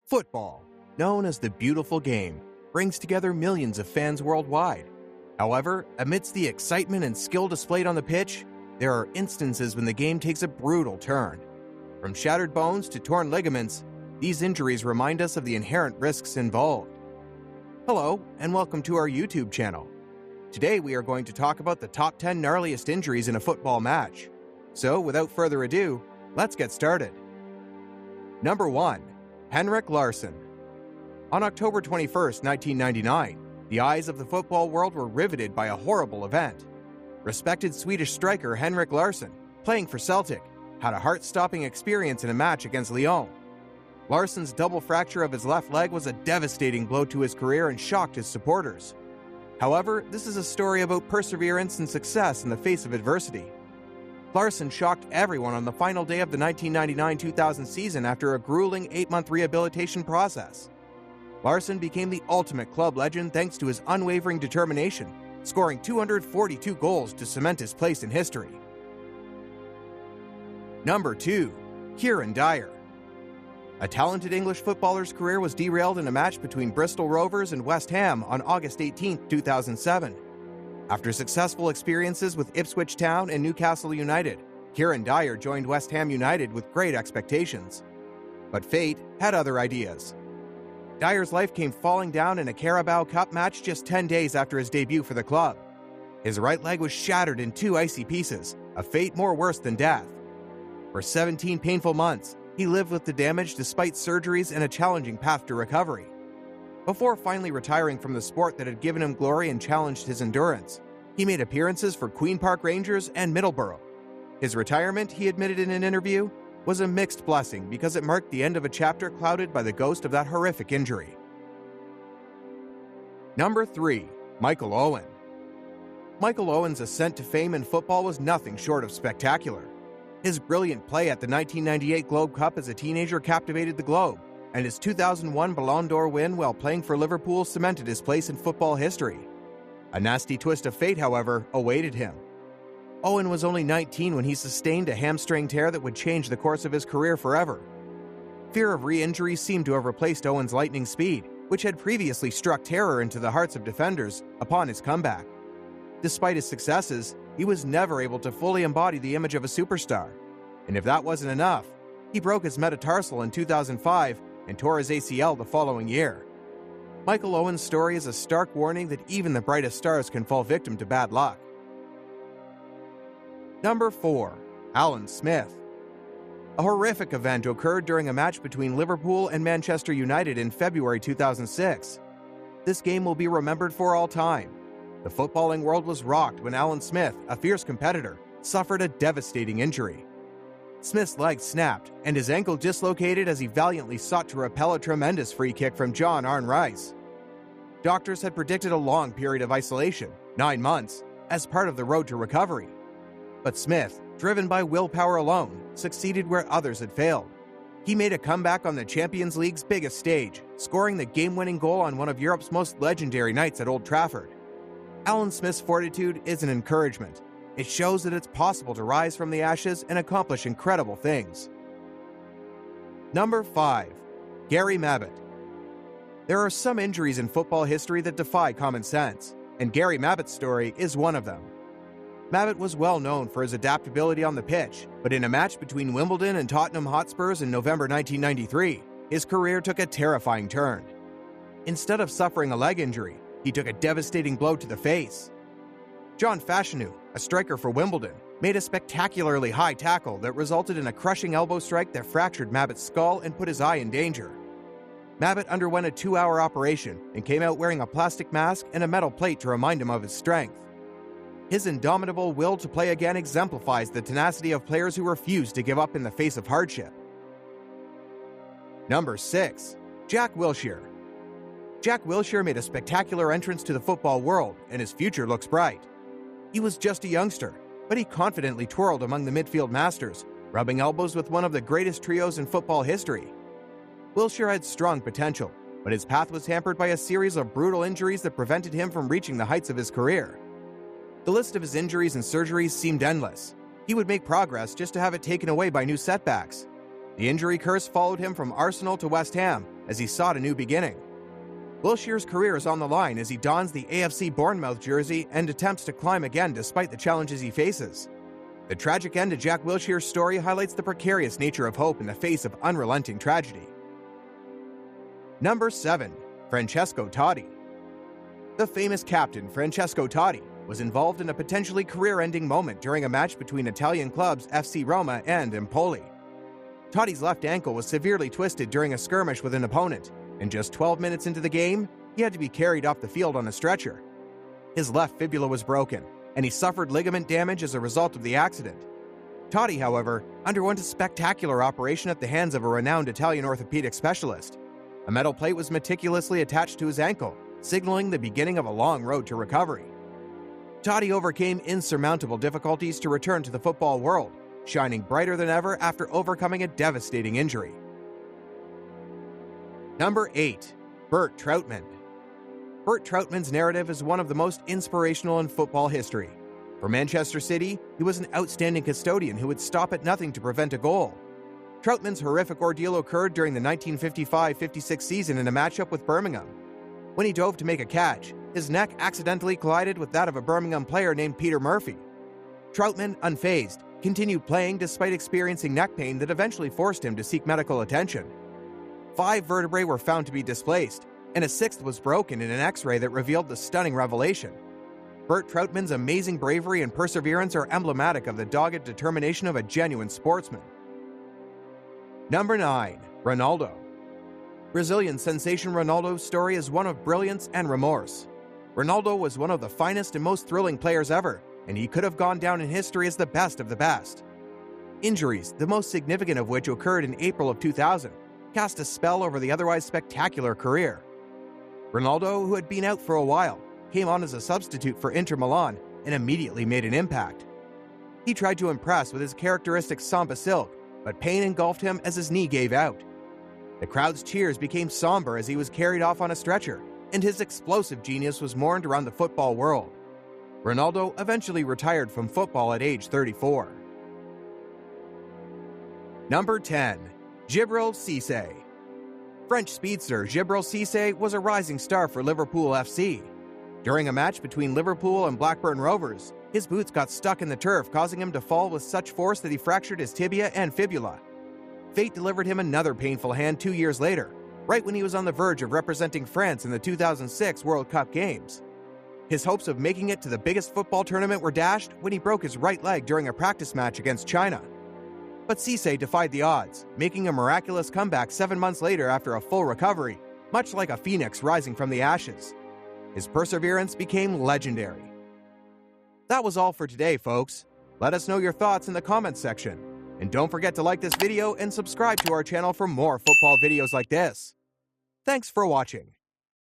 Football, known as the beautiful game, brings together millions of fans worldwide. However, amidst the excitement and skill displayed on the pitch, there are instances when the game takes a brutal turn. From shattered bones to torn ligaments, these injuries remind us of the inherent risks involved. Hello, and welcome to our YouTube channel. Today we are going to talk about the top 10 gnarliest injuries in a football match. So, without further ado, let's get started. Number 1. Henrik Larson. On October 21, 1999, the eyes of the football world were riveted by a horrible event. Respected Swedish striker Henrik Larson, playing for Celtic, had a heart-stopping experience in a match against Lyon. Larsson's double fracture of his left leg was a devastating blow to his career and shocked his supporters. However, this is a story about perseverance and success in the face of adversity. Larson shocked everyone on the final day of the 1999-2000 season after a grueling 8-month rehabilitation process. Larson became the ultimate club legend thanks to his unwavering determination, scoring 242 goals to cement his place in history. Number 2. Kieran Dyer. A talented English footballer's career was derailed in a match between Bristol Rovers and West Ham on August 18, 2007. After successful experiences with Ipswich Town and Newcastle United, Kieran Dyer joined West Ham United with great expectations. But fate had other ideas. Dyer's life came falling down in a Carabao Cup match just 10 days after his debut for the club. His right leg was shattered in 2 icy pieces, a fate more worse than death. For 17 painful months, he lived with the damage despite surgeries and a challenging path to recovery. Before finally retiring from the sport that had given him glory and challenged his endurance, he made appearances for Queen Park Rangers and Middlesbrough. His retirement, he admitted in an interview, was a mixed blessing because it marked the end of a chapter clouded by the ghost of that horrific injury. Number 3. Michael Owen. Michael Owen's ascent to fame in football was nothing short of spectacular. His brilliant play at the 1998 Globe Cup as a teenager captivated the globe, and his 2001 Ballon d'Or win while playing for Liverpool cemented his place in football history. A nasty twist of fate, however, awaited him. Owen was only 19 when he sustained a hamstring tear that would change the course of his career forever. Fear of re-injury seemed to have replaced Owen's lightning speed, which had previously struck terror into the hearts of defenders upon his comeback. Despite his successes, he was never able to fully embody the image of a superstar. And if that wasn't enough, he broke his metatarsal in 2005 and tore his ACL the following year. Michael Owen's story is a stark warning that even the brightest stars can fall victim to bad luck. Number 4. Alan Smith. A horrific event occurred during a match between Liverpool and Manchester United in February 2006. This game will be remembered for all time. The footballing world was rocked when Alan Smith, a fierce competitor, suffered a devastating injury. Smith's leg snapped and his ankle dislocated as he valiantly sought to repel a tremendous free kick from John Arne Rice. Doctors had predicted a long period of isolation, 9 months, as part of the road to recovery. But Smith, driven by willpower alone, succeeded where others had failed. He made a comeback on the Champions League's biggest stage, scoring the game-winning goal on one of Europe's most legendary nights at Old Trafford. Alan Smith's fortitude is an encouragement. It shows that it's possible to rise from the ashes and accomplish incredible things. Number 5. Gary Mabbitt. There are some injuries in football history that defy common sense, and Gary Mabbitt's story is one of them. Mabbitt was well known for his adaptability on the pitch, but in a match between Wimbledon and Tottenham Hotspurs in November 1993, his career took a terrifying turn. Instead of suffering a leg injury, he took a devastating blow to the face. John Fashanu, a striker for Wimbledon, made a spectacularly high tackle that resulted in a crushing elbow strike that fractured Mabbitt's skull and put his eye in danger. Mabbitt underwent a 2-hour operation and came out wearing a plastic mask and a metal plate to remind him of his strength. His indomitable will to play again exemplifies the tenacity of players who refuse to give up in the face of hardship. Number 6. Jack Wilshire. Jack Wilshire made a spectacular entrance to the football world, and his future looks bright. He was just a youngster, but he confidently twirled among the midfield masters, rubbing elbows with one of the greatest trios in football history. Wilshire had strong potential, but his path was hampered by a series of brutal injuries that prevented him from reaching the heights of his career. The list of his injuries and surgeries seemed endless. He would make progress just to have it taken away by new setbacks. The injury curse followed him from Arsenal to West Ham, as he sought a new beginning. Wilshire's career is on the line as he dons the AFC Bournemouth jersey and attempts to climb again despite the challenges he faces. The tragic end to Jack Wilshire's story highlights the precarious nature of hope in the face of unrelenting tragedy. Number 7. Francesco Toddy. The famous captain Francesco Toddy was involved in a potentially career-ending moment during a match between Italian clubs FC Roma and Empoli. Toddy's left ankle was severely twisted during a skirmish with an opponent, and just 12 minutes into the game, he had to be carried off the field on a stretcher. His left fibula was broken, and he suffered ligament damage as a result of the accident. Toddy, however, underwent a spectacular operation at the hands of a renowned Italian orthopedic specialist. A metal plate was meticulously attached to his ankle, signaling the beginning of a long road to recovery. Toddy overcame insurmountable difficulties to return to the football world, shining brighter than ever after overcoming a devastating injury. Number 8. Bert Troutman. Bert Troutman's narrative is one of the most inspirational in football history. For Manchester City, he was an outstanding custodian who would stop at nothing to prevent a goal. Troutman's horrific ordeal occurred during the 1955-56 season in a matchup with Birmingham. When he dove to make a catch, his neck accidentally collided with that of a Birmingham player named Peter Murphy. Troutman, unfazed, continued playing despite experiencing neck pain that eventually forced him to seek medical attention. 5 vertebrae were found to be displaced, and a 6th was broken in an X-ray that revealed the stunning revelation. Bert Troutman's amazing bravery and perseverance are emblematic of the dogged determination of a genuine sportsman. Number 9. Ronaldo. Brazilian sensation Ronaldo's story is one of brilliance and remorse. Ronaldo was one of the finest and most thrilling players ever, and he could have gone down in history as the best of the best. Injuries, the most significant of which occurred in April of 2000, cast a spell over the otherwise spectacular career. Ronaldo, who had been out for a while, came on as a substitute for Inter Milan and immediately made an impact. He tried to impress with his characteristic Samba silk, but pain engulfed him as his knee gave out. The crowd's cheers became somber as he was carried off on a stretcher, and his explosive genius was mourned around the football world. Ronaldo eventually retired from football at age 34. Number 10. Gibral Sise. French speedster Gibral Sise was a rising star for Liverpool FC. During a match between Liverpool and Blackburn Rovers, his boots got stuck in the turf, causing him to fall with such force that he fractured his tibia and fibula. Fate delivered him another painful hand 2 years later, right when he was on the verge of representing France in the 2006 World Cup Games. His hopes of making it to the biggest football tournament were dashed when he broke his right leg during a practice match against China. But Sise defied the odds, making a miraculous comeback 7 months later after a full recovery, much like a phoenix rising from the ashes. His perseverance became legendary. That was all for today, folks. Let us know your thoughts in the comments section. And don't forget to like this video and subscribe to our channel for more football videos like this. Thanks for watching.